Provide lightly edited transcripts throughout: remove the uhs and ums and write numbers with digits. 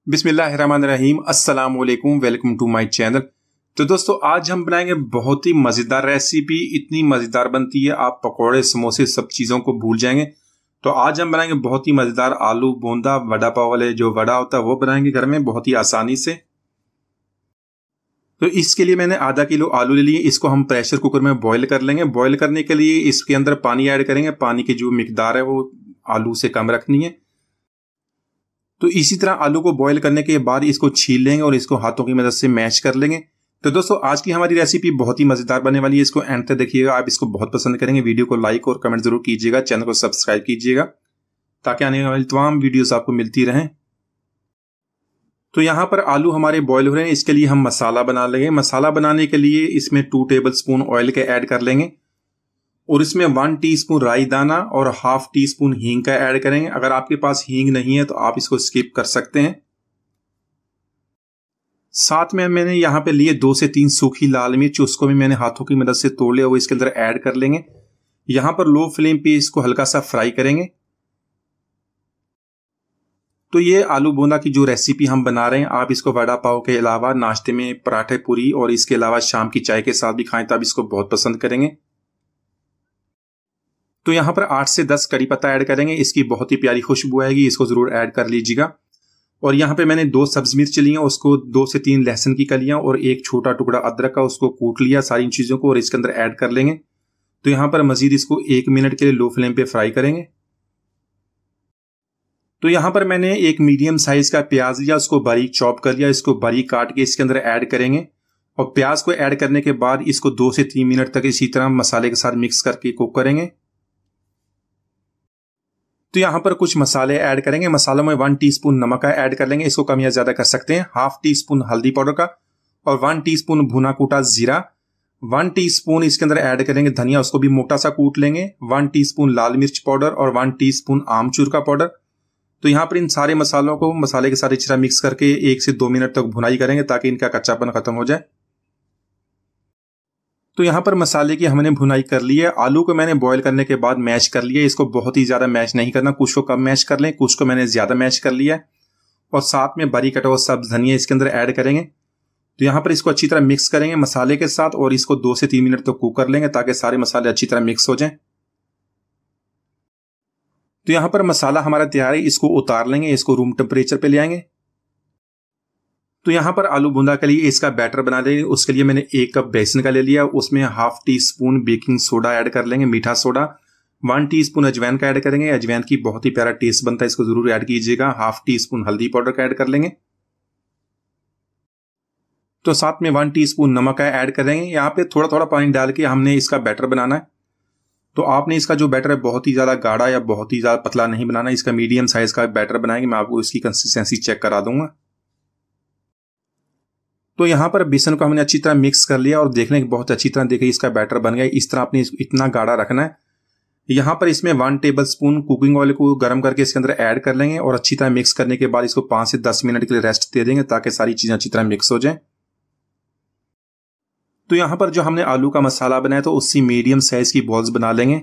बिस्मिल्लाहिर्रहमानिर्रहीम, अस्सलाम वालेकुम, वेलकम टू माय चैनल। तो दोस्तों आज हम बनाएंगे बहुत ही मज़ेदार रेसिपी। इतनी मज़ेदार बनती है आप पकोड़े समोसे सब चीज़ों को भूल जाएंगे। तो आज हम बनाएंगे बहुत ही मज़ेदार आलू बोंदा वड़ा पाव वाले जो वड़ा होता है वो बनाएंगे घर में बहुत ही आसानी से। तो इसके लिए मैंने आधा किलो आलू ले लिए। इसको हम प्रेशर कुकर में बॉईल कर लेंगे। बॉईल करने के लिए इसके अंदर पानी ऐड करेंगे। पानी की जो मिकदार है वो आलू से कम रखनी है। तो इसी तरह आलू को बॉईल करने के बाद इसको छील लेंगे और इसको हाथों की मदद से मैश कर लेंगे। तो दोस्तों आज की हमारी रेसिपी बहुत ही मज़ेदार बनने वाली है। इसको एंड तक देखिएगा, आप इसको बहुत पसंद करेंगे। वीडियो को लाइक और कमेंट जरूर कीजिएगा, चैनल को सब्सक्राइब कीजिएगा ताकि आने वाली तमाम वीडियोस आपको मिलती रहें। तो यहाँ पर आलू हमारे बॉईल हो रहे हैं। इसके लिए हम मसाला बना लेंगे। मसाला बनाने के लिए इसमें 2 टेबल स्पून ऑयल के ऐड कर लेंगे और इसमें 1 टीस्पून राई दाना और ½ टीस्पून हींग का ऐड करेंगे। अगर आपके पास हींग नहीं है तो आप इसको स्किप कर सकते हैं। साथ में मैंने यहाँ पे लिए 2 से 3 सूखी लाल मिर्च, उसको भी मैंने हाथों की मदद से तोड़ लिया, वो इसके अंदर ऐड कर लेंगे। यहाँ पर लो फ्लेम पे इसको हल्का सा फ्राई करेंगे। तो ये आलू बोंदा की जो रेसिपी हम बना रहे हैं, आप इसको वड़ा पाव के अलावा नाश्ते में पराठे पूरी और इसके अलावा शाम की चाय के साथ भी खाएं तो आप इसको बहुत पसंद करेंगे। तो यहाँ पर 8 से 10 कड़ी पत्ता ऐड करेंगे। इसकी बहुत ही प्यारी खुशबू आएगी, इसको जरूर ऐड कर लीजिएगा। और यहाँ पे मैंने 2 सब्ज मिर्च लिए, उसको 2 से 3 लहसुन की कलियां और 1 छोटा टुकड़ा अदरक का, उसको कूट लिया सारी इन चीज़ों को और इसके अंदर ऐड कर लेंगे। तो यहाँ पर मजीद इसको 1 मिनट के लिए लो फ्लेम पे फ्राई करेंगे। तो यहाँ पर मैंने एक मीडियम साइज का प्याज लिया, उसको बारीक चॉप कर लिया, इसको बारीक काट के इसके अंदर ऐड करेंगे। और प्याज को ऐड करने के बाद इसको 2 से 3 मिनट तक इसी तरह मसाले के साथ मिक्स करके कुक करेंगे। तो यहाँ पर कुछ मसाले ऐड करेंगे। मसालों में 1 टीस्पून नमक का ऐड कर लेंगे, इसको कम या ज्यादा कर सकते हैं। ½ टीस्पून हल्दी पाउडर का और 1 टीस्पून भुना कूटा जीरा। 1 टीस्पून इसके अंदर ऐड करेंगे धनिया, उसको भी मोटा सा कूट लेंगे। 1 टीस्पून लाल मिर्च पाउडर और 1 टीस्पून आमचूर का पाउडर। तो यहाँ पर इन सारे मसालों को मसाले के साथ इस तरह मिक्स करके 1 से 2 मिनट तक भुनाई करेंगे ताकि इनका कच्चापन खत्म हो जाए। तो यहाँ पर मसाले की हमने भुनाई कर ली है। आलू को मैंने बॉईल करने के बाद मैश कर लिया। इसको बहुत ही ज़्यादा मैश नहीं करना, कुछ को कम मैश कर लें, कुछ को मैंने ज़्यादा मैश कर लिया है। और साथ में बारीक कटा हुआ सब्ज धनिया इसके अंदर ऐड करेंगे। तो यहाँ पर इसको अच्छी तरह मिक्स करेंगे मसाले के साथ और इसको 2 से 3 मिनट तक कुक कर लेंगे ताकि सारे मसाले अच्छी तरह मिक्स हो जाएं। तो यहाँ पर मसाला हमारा तैयार है, इसको उतार लेंगे, इसको रूम टेम्परेचर पे ले आएंगे। तो यहाँ पर आलू बूंदा के लिए इसका बैटर बना लेंगे। उसके लिए मैंने 1 कप बेसन का ले लिया, उसमें ½ टीस्पून बेकिंग सोडा ऐड कर लेंगे, मीठा सोडा। 1 टीस्पून अजवाइन का ऐड करेंगे, अजवाइन की बहुत ही प्यारा टेस्ट बनता है, इसको जरूर ऐड कीजिएगा। ½ टीस्पून हल्दी पाउडर का ऐड कर लेंगे। तो साथ में 1 टीस्पून नमक का ऐड करेंगे। यहाँ पे थोड़ा थोड़ा पानी डाल के हमने इसका बैटर बनाना है। तो आपने इसका जो बैटर है बहुत ही ज्यादा गाढ़ा या बहुत ही ज्यादा पतला नहीं बनाना, इसका मीडियम साइज का बैटर बनाएंगे। मैं आपको इसकी कंसिस्टेंसी चेक करा दूंगा। तो यहाँ पर बेसन को हमने अच्छी तरह मिक्स कर लिया और देख लें कि बहुत अच्छी तरह देखिए इसका बैटर बन गया। इस तरह आपने इतना गाढ़ा रखना है। यहाँ पर इसमें 1 टेबल स्पून कुकिंग ऑयल को गर्म करके इसके अंदर ऐड कर लेंगे और अच्छी तरह मिक्स करने के बाद इसको 5 से 10 मिनट के लिए रेस्ट दे देंगे ताकि सारी चीजें अच्छी तरह मिक्स हो जाएं। तो यहाँ पर जो हमने आलू का मसाला बनाया तो उससी मीडियम साइज की बॉल्स बना लेंगे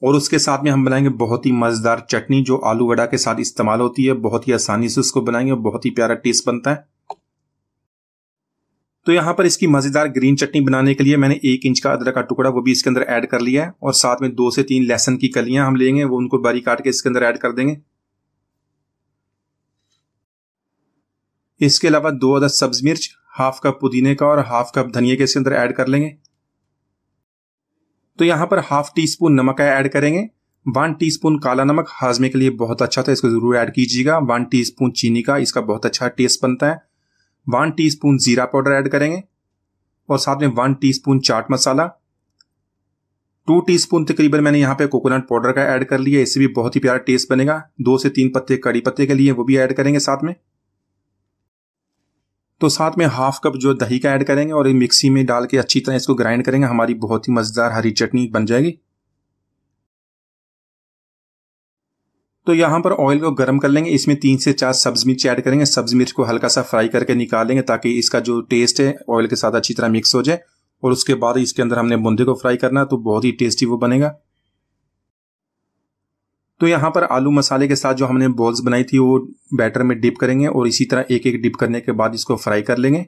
और उसके साथ में हम बनाएंगे बहुत ही मजेदार चटनी जो आलू वड़ा के साथ इस्तेमाल होती है। बहुत ही आसानी से उसको बनाएंगे, बहुत ही प्यारा टेस्ट बनता है। तो यहाँ पर इसकी मजेदार ग्रीन चटनी बनाने के लिए मैंने 1 इंच का अदरक का टुकड़ा वो भी इसके अंदर ऐड कर लिया है और साथ में 2 से 3 लहसुन की कलियां हम लेंगे, वो उनको बारीक काट के इसके अंदर ऐड कर देंगे। इसके अलावा 2 अदद सब्ज मिर्च, ½ कप पुदीने का और ½ कप धनिया के इसके अंदर ऐड कर लेंगे। तो यहाँ पर ½ टीस्पून नमक का ऐड करेंगे। 1 टीस्पून काला नमक हाजमे के लिए बहुत अच्छा था, इसको जरूर ऐड कीजिएगा। 1 टीस्पून चीनी का, इसका बहुत अच्छा टेस्ट बनता है। 1 टीस्पून जीरा पाउडर ऐड करेंगे और साथ में 1 टीस्पून चाट मसाला। 2 टीस्पून तकरीबन मैंने यहाँ पे कोकोनट पाउडर का ऐड कर लिया, इससे भी बहुत ही प्यारा टेस्ट बनेगा। 2 से 3 पत्ते कड़ी पत्ते के लिए वो भी ऐड करेंगे साथ में। तो साथ में ½ कप जो दही का ऐड करेंगे और मिक्सी में डाल के अच्छी तरह इसको ग्राइंड करेंगे। हमारी बहुत ही मजेदार हरी चटनी बन जाएगी। तो यहाँ पर ऑयल को गर्म कर लेंगे, इसमें 3 से 4 सब्ज मिर्च ऐड करेंगे। सब्ज मिर्च को हल्का सा फ्राई करके निकाल लेंगे ताकि इसका जो टेस्ट है ऑयल के साथ अच्छी तरह मिक्स हो जाए। और उसके बाद इसके अंदर हमने बूंदे को फ्राई करना है तो बहुत ही टेस्टी वो बनेगा। तो यहाँ पर आलू मसाले के साथ जो हमने बॉल्स बनाई थी वो बैटर में डिप करेंगे और इसी तरह एक एक डिप करने के बाद इसको फ्राई कर लेंगे।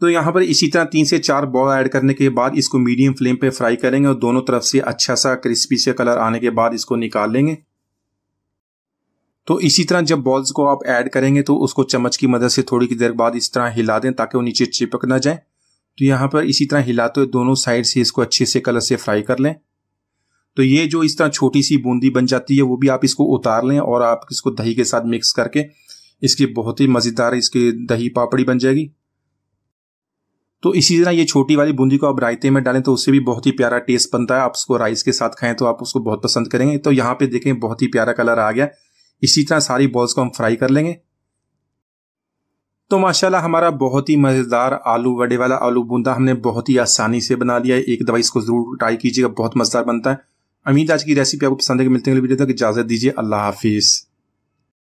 तो यहाँ पर इसी तरह 3 से 4 बॉल ऐड करने के बाद इसको मीडियम फ्लेम पे फ्राई करेंगे और दोनों तरफ से अच्छा सा क्रिस्पी से कलर आने के बाद इसको निकाल लेंगे। तो इसी तरह जब बॉल्स को आप ऐड करेंगे तो उसको चम्मच की मदद से थोड़ी देर बाद इस तरह हिला दें ताकि वो नीचे चिपक ना जाए। तो यहाँ पर इसी तरह हिलाते हुए दोनों साइड से इसको अच्छे से कलर से फ्राई कर लें। तो ये जो इस तरह छोटी सी बूंदी बन जाती है वो भी आप इसको उतार लें और आप इसको दही के साथ मिक्स करके इसकी बहुत ही मज़ेदार इसकी दही पापड़ी बन जाएगी। तो इसी तरह ये छोटी वाली बूंदी को आप रायते में डालें तो उससे भी बहुत ही प्यारा टेस्ट बनता है। आप उसको राइस के साथ खाएं तो आप उसको बहुत पसंद करेंगे। तो यहाँ पे देखें बहुत ही प्यारा कलर आ गया। इसी तरह सारी बॉल्स को हम फ्राई कर लेंगे। तो माशाल्लाह हमारा बहुत ही मज़ेदार आलू वड़े वाला आलू बूंदा हमने बहुत ही आसानी से बना लिया है। एक दफ़ा इसको ज़रूर ट्राई कीजिएगा, बहुत मज़ेदार बनता है। उम्मीद आज की रेसिपी आपको पसंद है। मिलते हैं अगली वीडियो तक, इजाज़त दीजिए। अल्लाह हाफिज़।